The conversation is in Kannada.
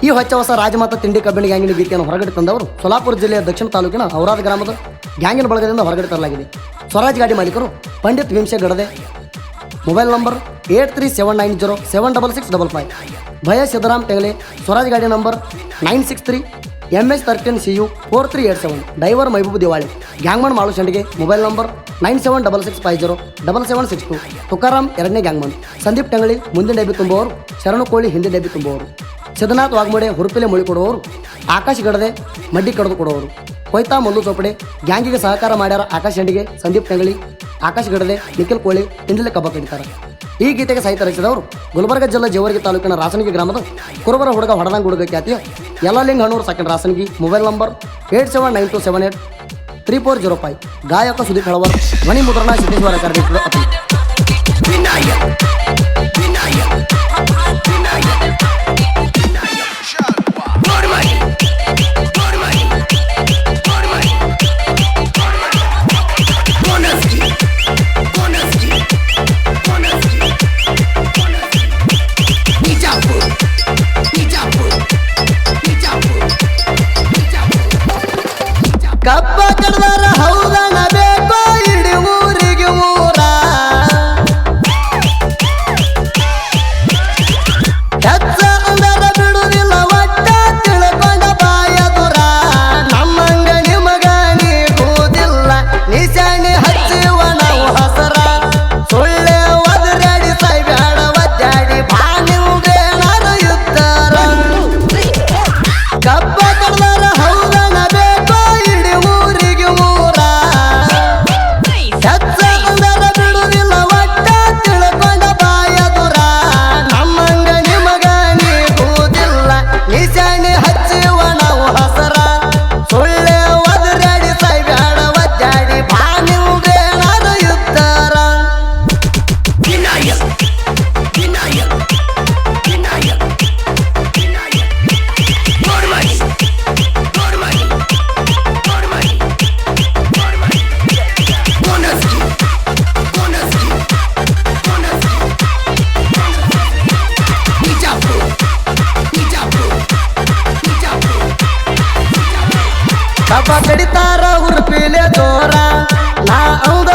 ಈ ಹೊಚ್ಚ ಹೊಸ ರಾಜಮಾತಾ ತಿಂಡಿ ಕಬ್ಬಿಣ ಗ್ಯಾಂಗಿನ ಗೀತೆಯನ್ನು ಹೊರಗಡೆ ತಂದವರು ಸೊಲ್ಲಾಪುರ ಜಿಲ್ಲೆಯ ದಕ್ಷಿಣ ತಾಲೂಕಿನ ಔರಾದ ಗ್ರಾಮದ ಗ್ಯಾಂಗಿನ ಬಳಗದಿಂದ ಹೊರಗಡೆ ತರಲಾಗಿದೆ. ಸ್ವರಾಜ್ ಗಾಡಿ ಮಾಲೀಕರು ಪಂಡಿತ್ ಭೀಮಶೆ ಗಡದೆ. Mobile number 8379076655. ಭಯ ಸಿದ್ದರಾಮ್ ಟೆಗಲೆ. ಸ್ವರಾಜ್ ಗಾಡಿ number 963MH13CU4387. Driver Maibub Diwali. Gangman Malu Shandige. Mobile number 9766507762. Tukaram ಎರಡನೇ ಗ್ಯಾಂಗ್ಮನ್. ಸಂದೀಪ್ ಟಂಗಳಿ ಮುಂದಿನ ಡಬ್ಬಿ ತುಂಬುವವರು. ಶರಣು ಕೋಳಿ ಹಿಂದಿ ಡಬ್ಬಿ ತುಂಬುವವರು. ಸಿದ್ದನಾಥ್ ವಾಗ್ಮೋಡೆ ಹುರುಪಿಲೆ ಮುಳಿ ಕೊಡುವವರು. ಆಕಾಶ್ ಗಡದೆ ಮಡ್ಡಿ ಕಡಿದು ಕೊಡುವವರು. ಕೊಯ್ತಾ ಮಲ್ಲು ಚೋಪಡೆ ಗ್ಯಾಂಗಿಗೆ ಸಹಕಾರ ಮಾಡ್ಯಾರ. ಆಕಾಶ್ ಶಂಡಿಗೆ, ಸಂದೀಪ್ ಟಂಗಳಿ, ಆಕಾಶ್ ಗಡದೆ, ನಿಖಿಲ್ ಕೋಳಿ ತಿಂಡಿಲೆ ಕಬ್ಬ ಕಡಿತಾರೆ. ಈ ಗೀತೆಗೆ ಸಾಹಿತ್ಯ ರಚಿಸಿದವರು ಗುಲ್ಬರ್ಗ ಜಿಲ್ಲೆ ಜೇವರ್ಗಿ ತಾಲೂಕಿನ ರಾಸನಗಿ ಗ್ರಾಮದ ಕುರುಬರ ಹುಡುಗ ಹೊಡದಂಗ ಹುಡುಗ ಖ್ಯಾತಿಯ Yallaling Hannur second Rasanagi. Mobile number 8792783405. ಗಾಯಕ ಸುದೀಪ್ ಹಳವರ್. ಧ್ವನಿ ಮುದ್ರಣ ಸಿದ್ದೇಶ್ವರ ಕಾರ್ಯಕ್ರಮ. ಕಬ್ಬ ಕಡ್ದಾರ ಹೌದನ ಬೇಕೋ ಇಡೀ ಊರಿಗೆ ಊರ. ಹೆಚ್ಚ ಅಂದರ ಬಿಡುವುದಿಲ್ಲ ಒಟ್ಟ ತಿಳ್ಕೊಂಡ ಬಾಯ ದೂರ. ನಮ್ಮಂಗ ನಿಮಗ ನೀಗುವುದಿಲ್ಲ ನಿಶಾಣಿ ಹಚ್ಚಿವ ನಾವು ಹಸರ. ಸುಳ್ಳೆ ಒದರಾಡಿ ಸೈಬ್ಯಾಡ ಒದ್ದಾಡಿ ಬಾನಿಂದೇನಾರ ಯುದ್ಧರ. ಕಬ್ಬ ಕಡ್ದಾರ ಹೌದನ ಬೇಕೋ ಇಡೀ ಊರಿಗೆ ಊರ. ಹೆಚ್ಚ ಅಂದರ ಬಿಡುವುದಿಲ್ಲ ಒಟ್ಟ ತಿಳ್ಕೊಂಡ ಬಾಯ ದೂರ. ನಮ್ಮಂಗ ನಿಮಗ ನೀಗುವುದಿಲ್ಲ ನಿಶಾಣಿ ಹಚ್ಚಿವ ನಾವು ಹಸರ. ಸುಳ್ಳೆ ಒದರಾಡಿ ಸೈಬ್ಯಾಡ ಒದ್ದಾಡಿ ಬಾನಿಂದೇನಾರ ಯುದ್ಧರ. ಕಬ್ಬ ಕಡಿತಾರ ಹುರುಪಿಲೆ ಜೋರ. ನಾ ಹೌದ